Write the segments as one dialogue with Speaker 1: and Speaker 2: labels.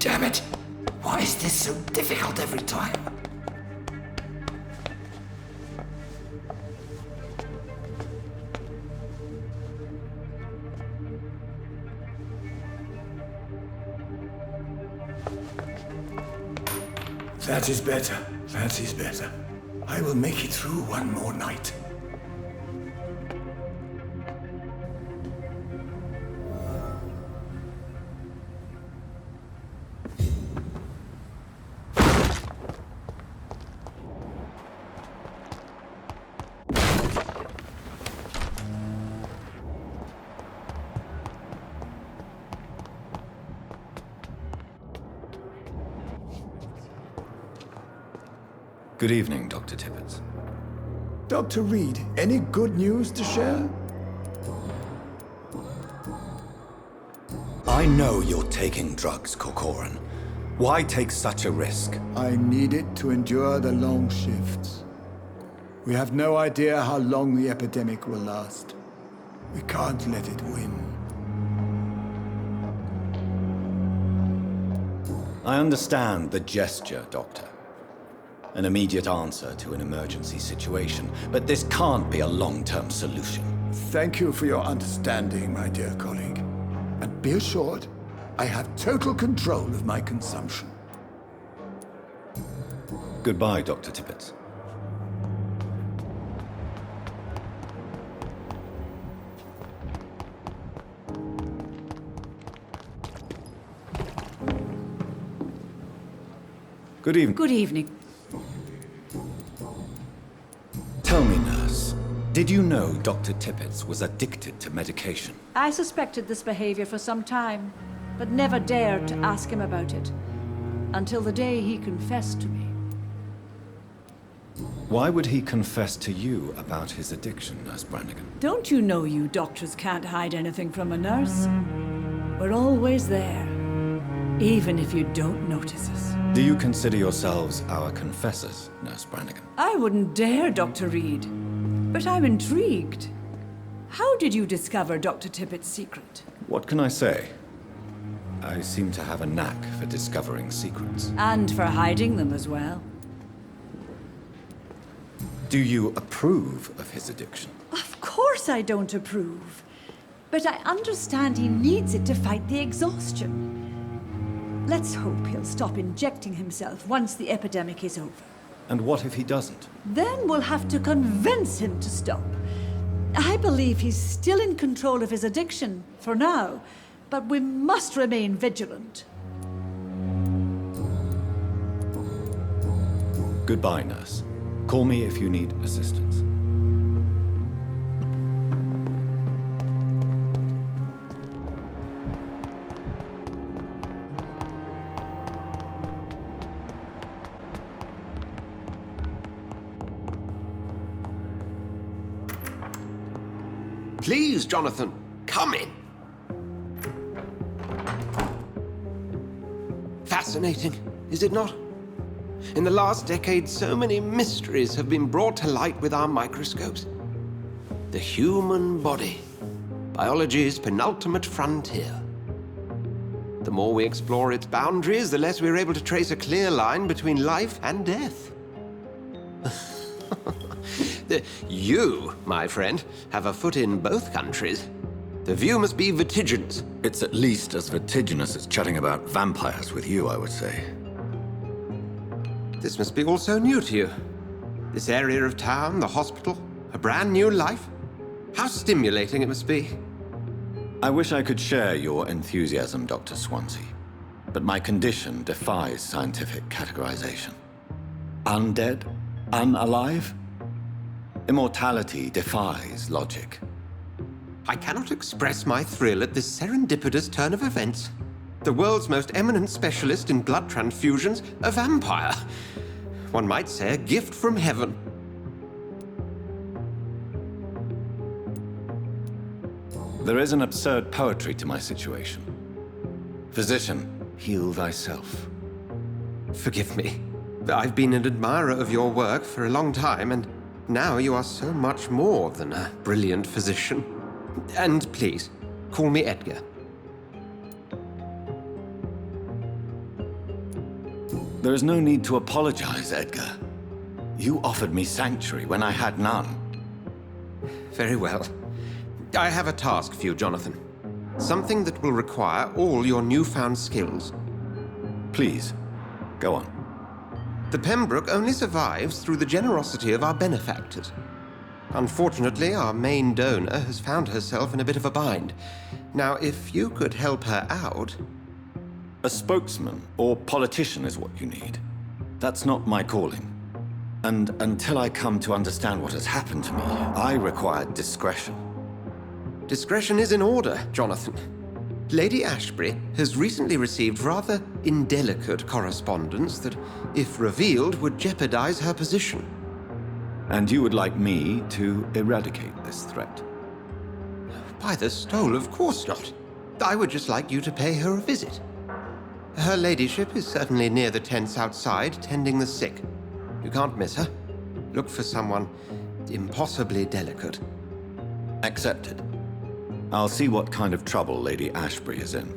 Speaker 1: Damn it! Why is this so difficult every time? That is better. That is better. I will make it through one more night.
Speaker 2: Good evening, Dr. Tippett.
Speaker 1: Dr. Reed, any good news to share?
Speaker 2: I know you're taking drugs, Corcoran. Why take such a risk?
Speaker 1: I need it to endure the long shifts. We have no idea how long the epidemic will last. We can't let it win.
Speaker 2: I understand the gesture, Doctor. An immediate answer to an emergency situation, but this can't be a long-term solution.
Speaker 1: Thank you for your understanding, my dear colleague. And be assured, I have total control of my consumption.
Speaker 2: Goodbye, Dr. Tippett. Good evening.
Speaker 3: Good evening.
Speaker 2: Tell me, nurse, did you know Dr. Tippett was addicted to medication?
Speaker 3: I suspected this behavior for some time, but never dared to ask him about it. Until the day he confessed to me.
Speaker 2: Why would he confess to you about his addiction, Nurse Brannigan?
Speaker 3: Don't you know you doctors can't hide anything from a nurse? We're always there, even if you don't notice us.
Speaker 2: Do you consider yourselves our confessors, Nurse Brannigan?
Speaker 3: I wouldn't dare, Dr. Reed. But I'm intrigued. How did you discover Dr. Tippett's secret?
Speaker 2: What can I say? I seem to have a knack for discovering secrets.
Speaker 3: And for hiding them as well.
Speaker 2: Do you approve of his addiction?
Speaker 3: Of course I don't approve. But I understand he needs it to fight the exhaustion. Let's hope he'll stop injecting himself once the epidemic is over.
Speaker 2: And what if he doesn't?
Speaker 3: Then we'll have to convince him to stop. I believe he's still in control of his addiction, for now, but we must remain vigilant.
Speaker 2: Goodbye, nurse. Call me if you need assistance.
Speaker 4: Please, Jonathan, come in. Fascinating, is it not? In the last decade, so many mysteries have been brought to light with our microscopes. The human body, biology's penultimate frontier. The more we explore its boundaries, the less we're able to trace a clear line between life and death. You, my friend, have a foot in both countries. The view must be vertiginous.
Speaker 2: It's at least as vertiginous as chatting about vampires with you, I would say.
Speaker 4: This must be all so new to you. This area of town, the hospital, a brand new life. How stimulating it must be.
Speaker 2: I wish I could share your enthusiasm, Dr. Swansea, but my condition defies scientific categorization. Undead? Unalive? Immortality defies logic.
Speaker 4: I cannot express my thrill at this serendipitous turn of events. The world's most eminent specialist in blood transfusions, a vampire. One might say a gift from heaven.
Speaker 2: There is an absurd poetry to my situation. Physician, heal thyself.
Speaker 4: Forgive me. I've been an admirer of your work for a long time, and now you are so much more than a brilliant physician. And please, call me Edgar.
Speaker 2: There is no need to apologize, Edgar. You offered me sanctuary when I had none.
Speaker 4: Very well. I have a task for you, Jonathan. Something that will require all your newfound skills.
Speaker 2: Please, go on.
Speaker 4: The Pembroke only survives through the generosity of our benefactors. Unfortunately, our main donor has found herself in a bit of a bind. Now, if you could help her out...
Speaker 2: A spokesman or politician is what you need. That's not my calling. And until I come to understand what has happened to me, I require discretion.
Speaker 4: Discretion is in order, Jonathan. Lady Ashbury has recently received rather indelicate correspondence that, if revealed, would jeopardize her position.
Speaker 2: And you would like me to eradicate this threat?
Speaker 4: By the stole, of course not. I would just like you to pay her a visit. Her ladyship is certainly near the tents outside, tending the sick. You can't miss her. Look for someone impossibly delicate.
Speaker 2: Accepted. I'll see what kind of trouble Lady Ashbury is in.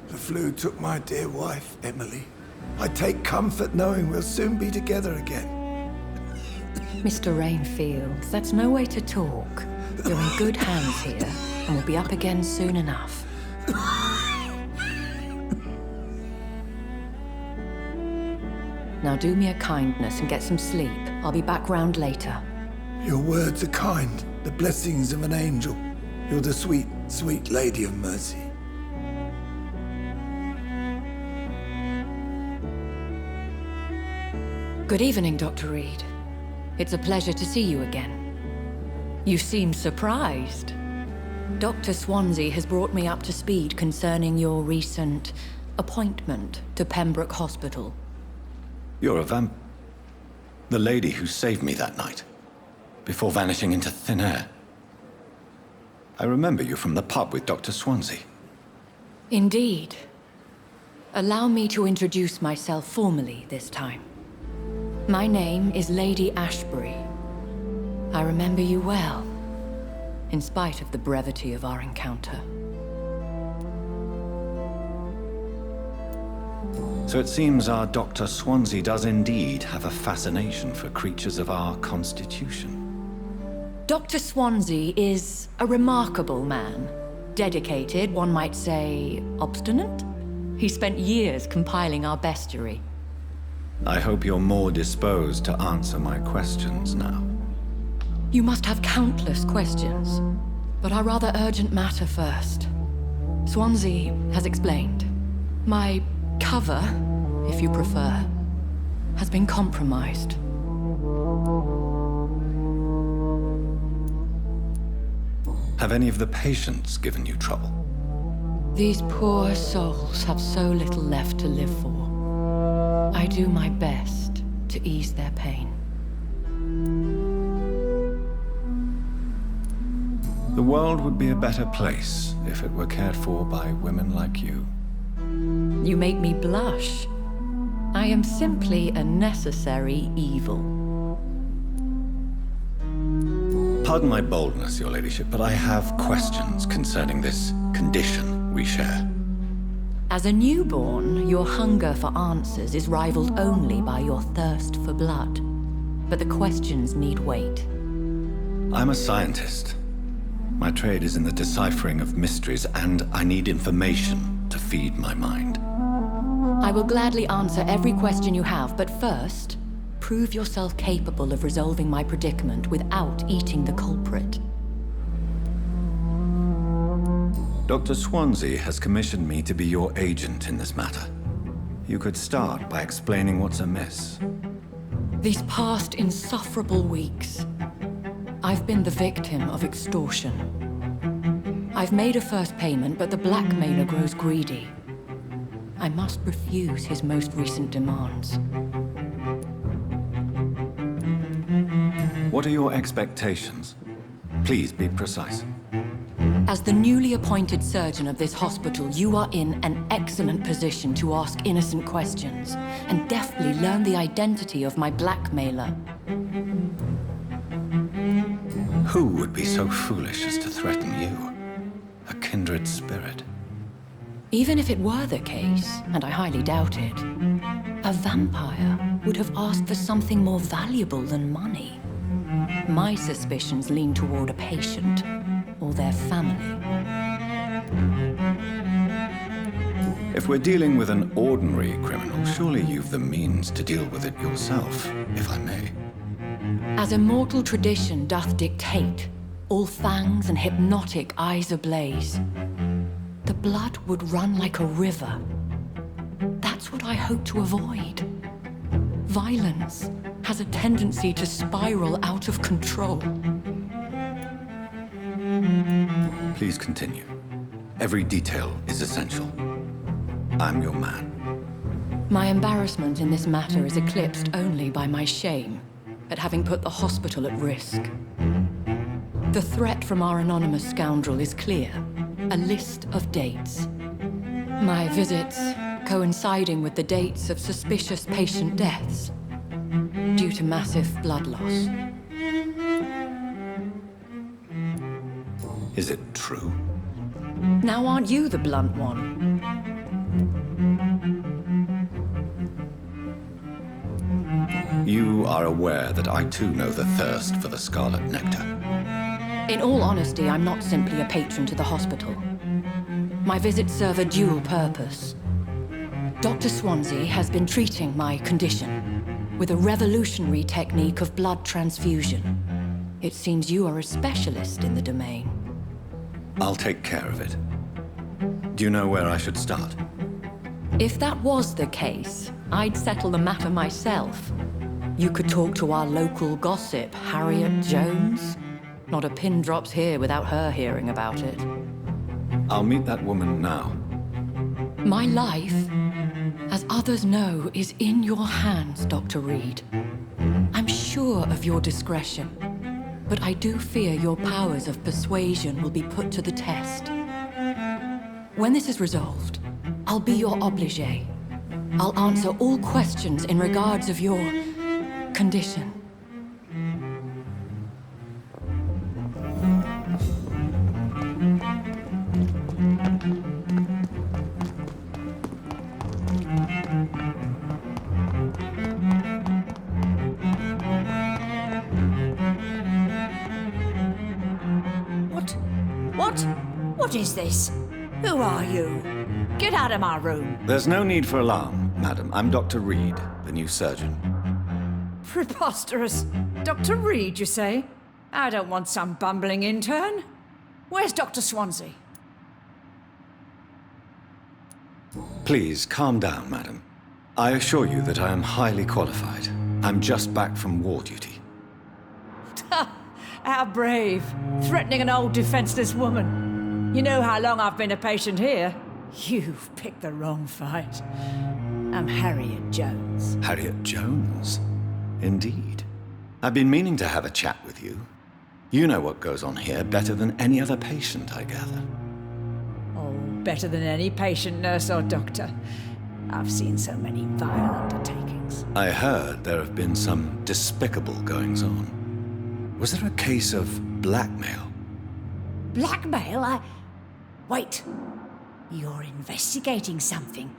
Speaker 1: The flu took my dear wife, Emily. I take comfort knowing we'll soon be together again.
Speaker 5: Mr. Rainfield, that's no way to talk. You're in good hands here, and we'll be up again soon enough. Now do me a kindness and get some sleep. I'll be back round later.
Speaker 1: Your words are kind, the blessings of an angel. You're the sweet, sweet Lady of Mercy.
Speaker 5: Good evening, Dr. Reed. It's a pleasure to see you again. You seem surprised. Dr. Swansea has brought me up to speed concerning your recent appointment to Pembroke Hospital.
Speaker 2: You're a the lady who saved me that night, before vanishing into thin air. I remember you from the pub with Dr. Swansea.
Speaker 5: Indeed. Allow me to introduce myself formally this time. My name is Lady Ashbury. I remember you well, in spite of the brevity of our encounter.
Speaker 2: So it seems our Dr. Swansea does indeed have a fascination for creatures of our constitution.
Speaker 5: Dr. Swansea is a remarkable man. Dedicated, one might say, obstinate? He spent years compiling our bestiary.
Speaker 2: I hope you're more disposed to answer my questions now.
Speaker 5: You must have countless questions, but our rather urgent matter first. Swansea has explained. My cover, if you prefer, has been compromised.
Speaker 2: Have any of the patients given you trouble?
Speaker 5: These poor souls have so little left to live for. I do my best to ease their pain.
Speaker 2: The world would be a better place if it were cared for by women like you.
Speaker 5: You make me blush. I am simply a necessary evil.
Speaker 2: Pardon my boldness, Your Ladyship, but I have questions concerning this condition we share.
Speaker 5: As a newborn, your hunger for answers is rivaled only by your thirst for blood. But the questions need wait.
Speaker 2: I'm a scientist. My trade is in the deciphering of mysteries, and I need information to feed my mind.
Speaker 5: I will gladly answer every question you have, but first, prove yourself capable of resolving my predicament without eating the culprit.
Speaker 2: Dr. Swansea has commissioned me to be your agent in this matter. You could start by explaining what's amiss.
Speaker 5: These past insufferable weeks, I've been the victim of extortion. I've made a first payment, but the blackmailer grows greedy. I must refuse his most recent demands.
Speaker 2: What are your expectations? Please be precise.
Speaker 5: As the newly appointed surgeon of this hospital, you are in an excellent position to ask innocent questions and deftly learn the identity of my blackmailer.
Speaker 2: Who would be so foolish as to threaten you? A kindred spirit.
Speaker 5: Even if it were the case, and I highly doubt it, a vampire would have asked for something more valuable than money. My suspicions lean toward a patient or their family.
Speaker 2: If we're dealing with an ordinary criminal, surely you've the means to deal with it yourself, if I may.
Speaker 5: As immortal tradition doth dictate, all fangs and hypnotic eyes ablaze, the blood would run like a river. That's what I hope to avoid. Violence has a tendency to spiral out of control.
Speaker 2: Please continue. Every detail is essential. I'm your man.
Speaker 5: My embarrassment in this matter is eclipsed only by my shame at having put the hospital at risk. The threat from our anonymous scoundrel is clear. A list of dates. My visits coinciding with the dates of suspicious patient deaths due to massive blood loss.
Speaker 2: Is it true?
Speaker 5: Now aren't you the blunt one?
Speaker 2: You are aware that I too know the thirst for the scarlet nectar.
Speaker 5: In all honesty, I'm not simply a patron to the hospital. My visits serve a dual purpose. Dr. Swansea has been treating my condition with a revolutionary technique of blood transfusion. It seems you are a specialist in the domain.
Speaker 2: I'll take care of it. Do you know where I should start?
Speaker 5: If that was the case, I'd settle the matter myself. You could talk to our local gossip, Harriet Jones. Not a pin drops here without her hearing about it.
Speaker 2: I'll meet that woman now.
Speaker 5: My life, as others know, is in your hands, Dr. Reed. I'm sure of your discretion, but I do fear your powers of persuasion will be put to the test. When this is resolved, I'll be your obligé. I'll answer all questions in regards of your condition.
Speaker 3: What is this? Who are you? Get out of my room.
Speaker 2: There's no need for alarm, madam. I'm Dr. Reed, the new surgeon.
Speaker 3: Preposterous. Dr. Reed, you say? I don't want some bumbling intern. Where's Dr. Swansea?
Speaker 2: Please, calm down, madam. I assure you that I am highly qualified. I'm just back from war duty.
Speaker 3: How brave. Threatening an old defenseless woman. You know how long I've been a patient here? You've picked the wrong fight. I'm Harriet Jones.
Speaker 2: Harriet Jones? Indeed. I've been meaning to have a chat with you. You know what goes on here better than any other patient, I gather.
Speaker 3: Oh, better than any patient, nurse, or doctor. I've seen so many vile undertakings.
Speaker 2: I heard there have been some despicable goings-on. Was there a case of blackmail?
Speaker 3: Blackmail? Wait. You're investigating something.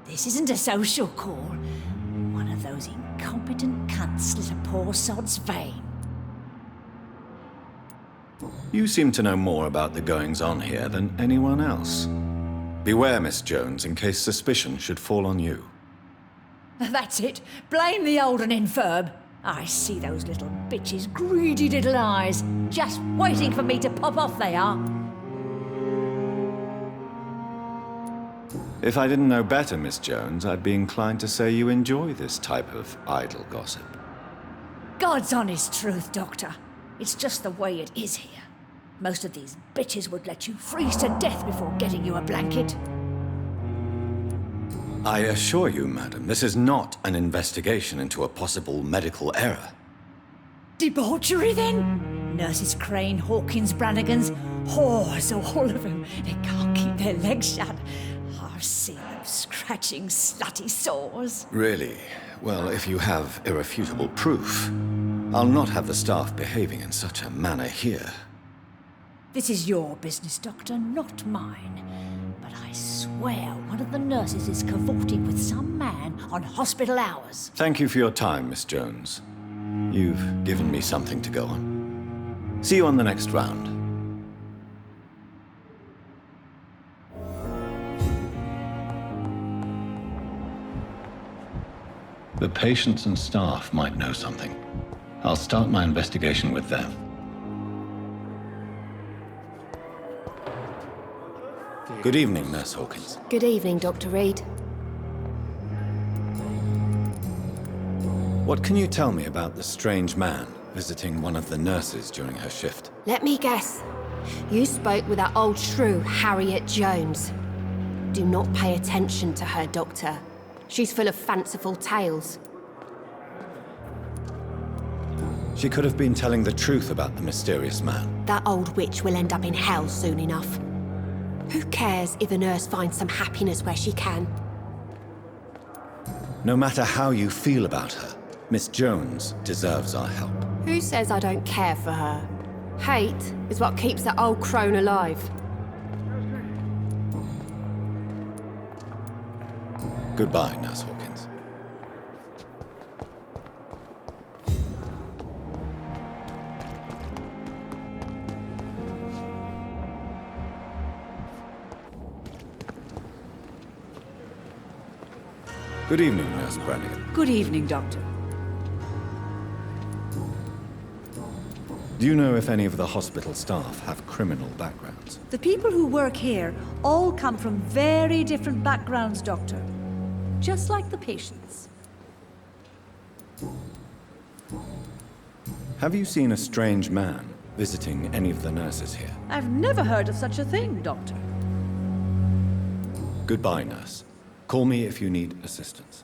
Speaker 3: This isn't a social call. One of those incompetent cunts slit a poor sod's vein.
Speaker 2: You seem to know more about the goings-on here than anyone else. Beware, Miss Jones, in case suspicion should fall on you.
Speaker 3: That's it. Blame the old and infirm. I see those little bitches' greedy little eyes. Just waiting for me to pop off, they are.
Speaker 2: If I didn't know better, Miss Jones, I'd be inclined to say you enjoy this type of idle gossip.
Speaker 3: God's honest truth, Doctor. It's just the way it is here. Most of these bitches would let you freeze to death before getting you a blanket.
Speaker 2: I assure you, madam, this is not an investigation into a possible medical error.
Speaker 3: Debauchery, then? Nurses Crane, Hawkins, Brannigans, whores, all of them. They can't keep their legs shut. I've seen them scratching slutty sores.
Speaker 2: Really? Well, if you have irrefutable proof, I'll not have the staff behaving in such a manner here.
Speaker 3: This is your business, Doctor, not mine. But I swear one of the nurses is cavorting with some man on hospital hours.
Speaker 2: Thank you for your time, Miss Jones. You've given me something to go on. See you on the next round. The patients and staff might know something. I'll start my investigation with them. Good evening, Nurse Hawkins.
Speaker 6: Good evening, Dr. Reed.
Speaker 2: What can you tell me about the strange man visiting one of the nurses during her shift?
Speaker 6: Let me guess. You spoke with that old shrew, Harriet Jones. Do not pay attention to her, Doctor. She's full of fanciful tales.
Speaker 2: She could have been telling the truth about the mysterious man.
Speaker 6: That old witch will end up in hell soon enough. Who cares if a nurse finds some happiness where she can?
Speaker 2: No matter how you feel about her, Miss Jones deserves our help.
Speaker 6: Who says I don't care for her? Hate is what keeps that old crone alive.
Speaker 2: Goodbye, Nurse Hawkins. Good evening, Nurse Brannigan.
Speaker 3: Good evening, Doctor.
Speaker 2: Do you know if any of the hospital staff have criminal backgrounds?
Speaker 3: The people who work here all come from very different backgrounds, Doctor. Just like the patients.
Speaker 2: Have you seen a strange man visiting any of the nurses here?
Speaker 3: I've never heard of such a thing, Doctor.
Speaker 2: Goodbye, nurse. Call me if you need assistance.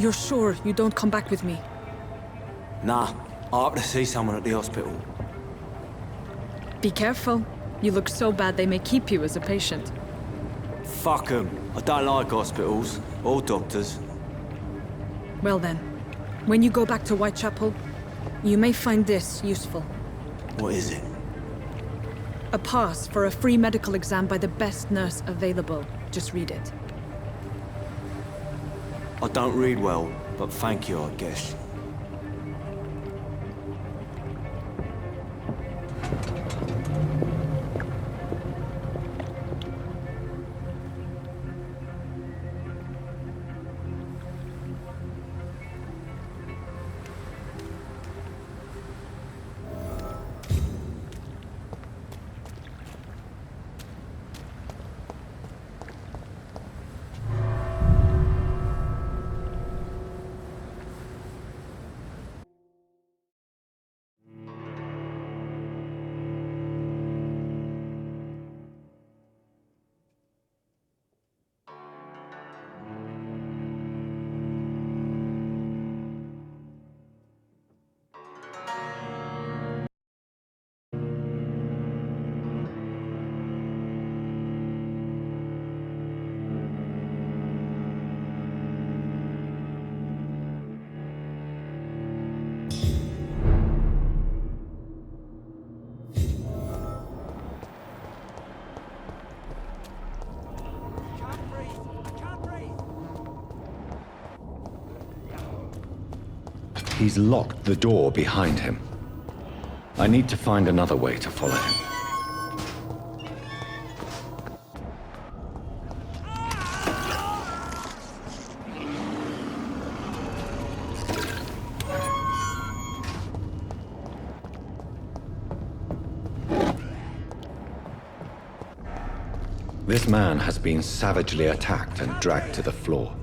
Speaker 7: You're sure you don't come back with me?
Speaker 8: Nah, I have to see someone at the hospital.
Speaker 7: Be careful. You look so bad they may keep you as a patient.
Speaker 8: Fuck 'em. I don't like hospitals, or doctors.
Speaker 7: Well then, when you go back to Whitechapel, you may find this useful.
Speaker 8: What is it?
Speaker 7: A pass for a free medical exam by the best nurse available. Just read it.
Speaker 8: I don't read well, but thank you, I guess.
Speaker 2: He's locked the door behind him. I need to find another way to follow him. This man has been savagely attacked and dragged to the floor.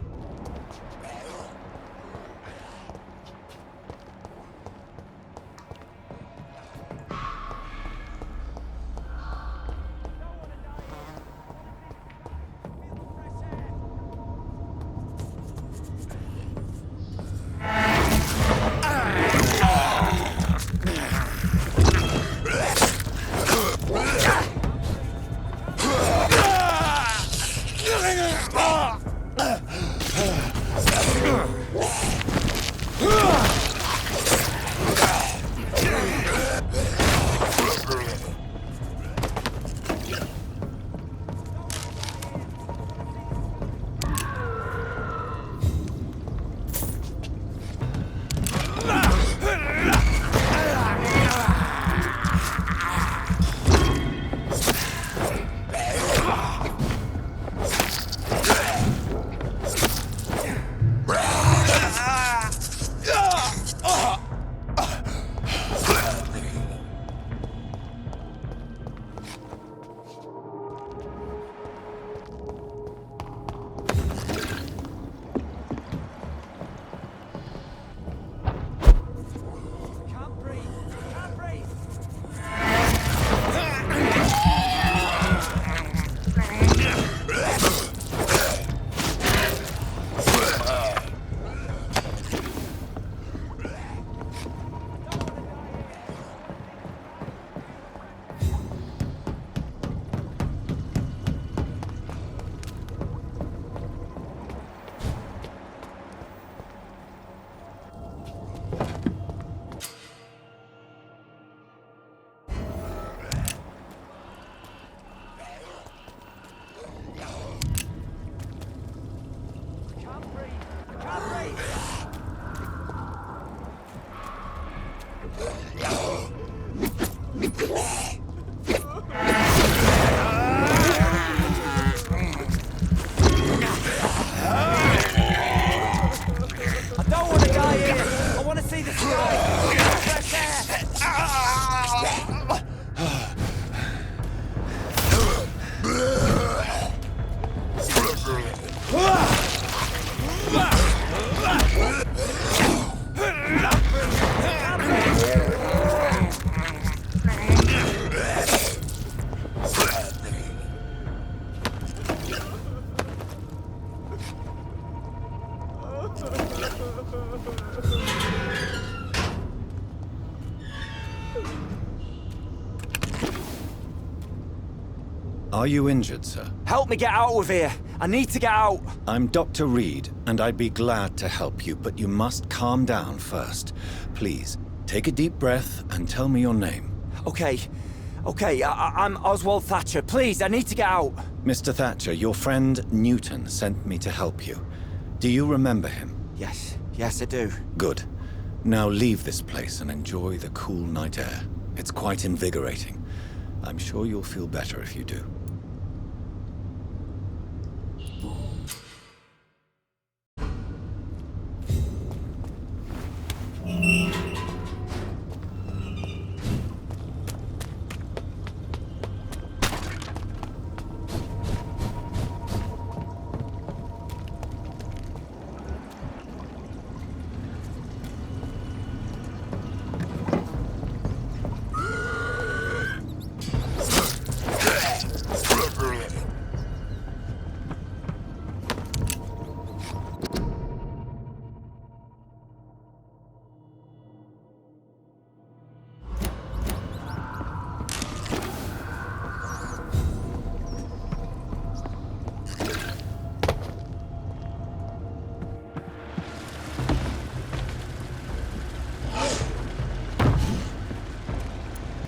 Speaker 2: Are you injured, sir?
Speaker 8: Help me get out of here. I need to get out.
Speaker 2: I'm Dr. Reed, and I'd be glad to help you, but you must calm down first. Please, take a deep breath and tell me your name.
Speaker 8: Okay. I'm Oswald Thatcher. Please, I need to get out.
Speaker 2: Mr. Thatcher, your friend Newton sent me to help you. Do you remember him?
Speaker 8: Yes, I do.
Speaker 2: Good. Now leave this place and enjoy the cool night air. It's quite invigorating. I'm sure you'll feel better if you do.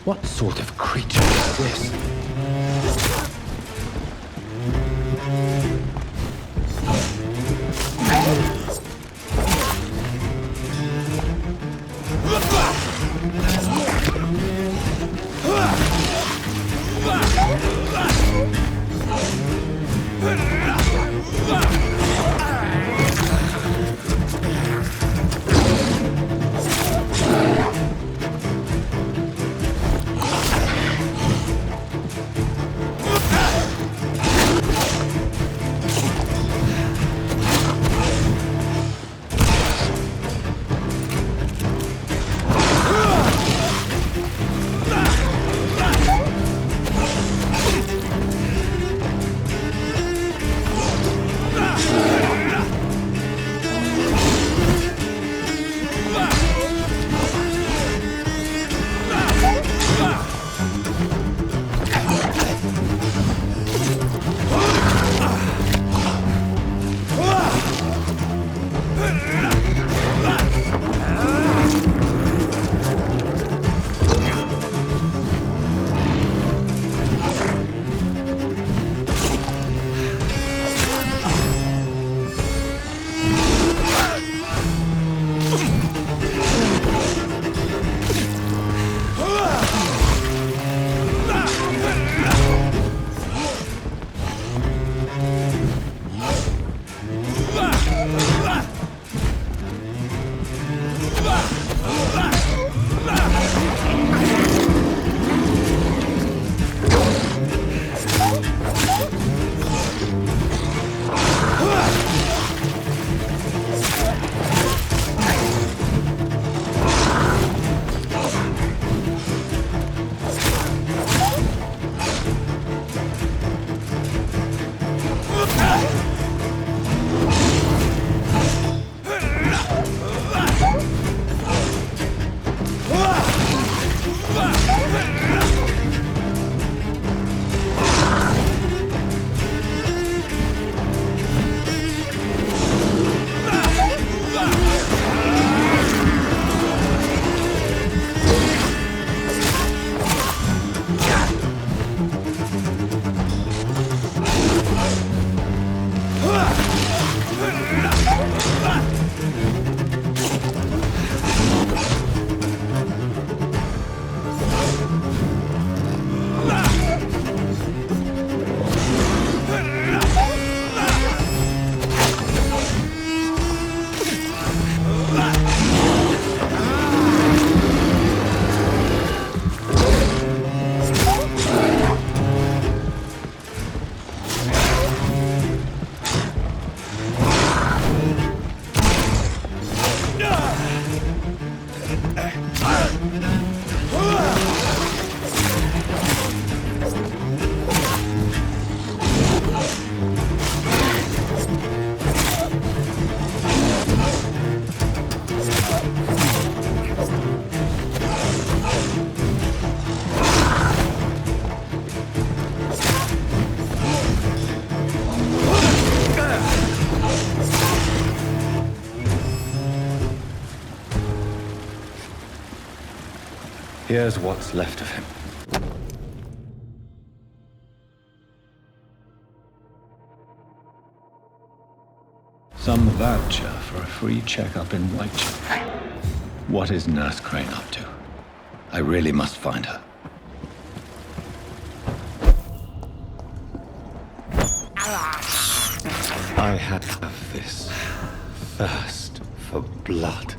Speaker 9: What sort of creature is this?
Speaker 2: Here's what's left of him. Some voucher for a free checkup in Whitechapel. What is Nurse Crane up to? I really must find her. I have this thirst for blood.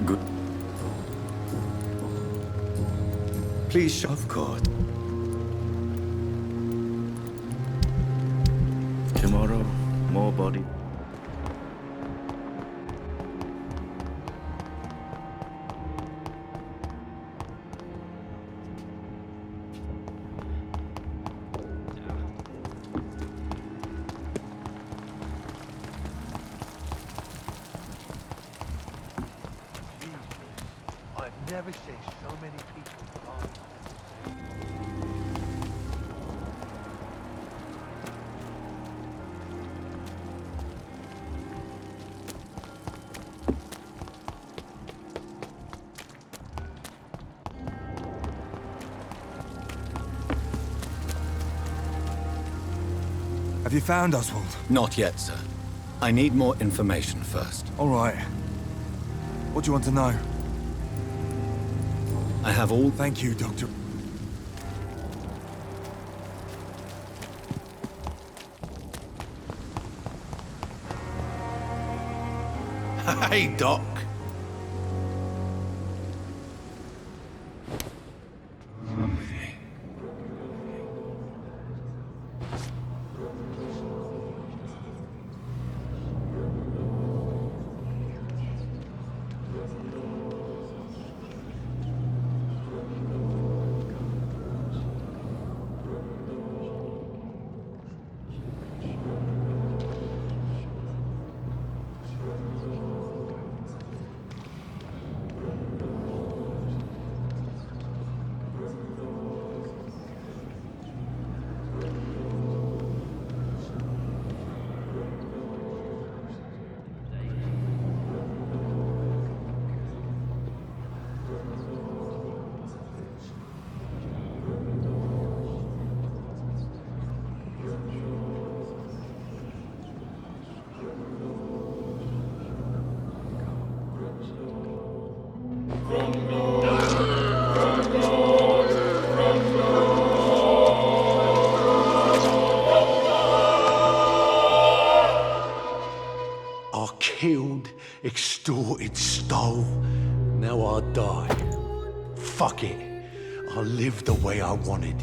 Speaker 2: Good. Please show, of course.
Speaker 8: Tomorrow, more body.
Speaker 9: I've never seen so many people.
Speaker 10: Have you found Oswald?
Speaker 2: Not yet, sir. I need more information first.
Speaker 10: All right. What do you want to know?
Speaker 2: I have all...
Speaker 10: Thank you, Doctor.
Speaker 11: Hey, Doc.
Speaker 9: I killed, extorted, stole. Now I die. Fuck it. I live the way I wanted.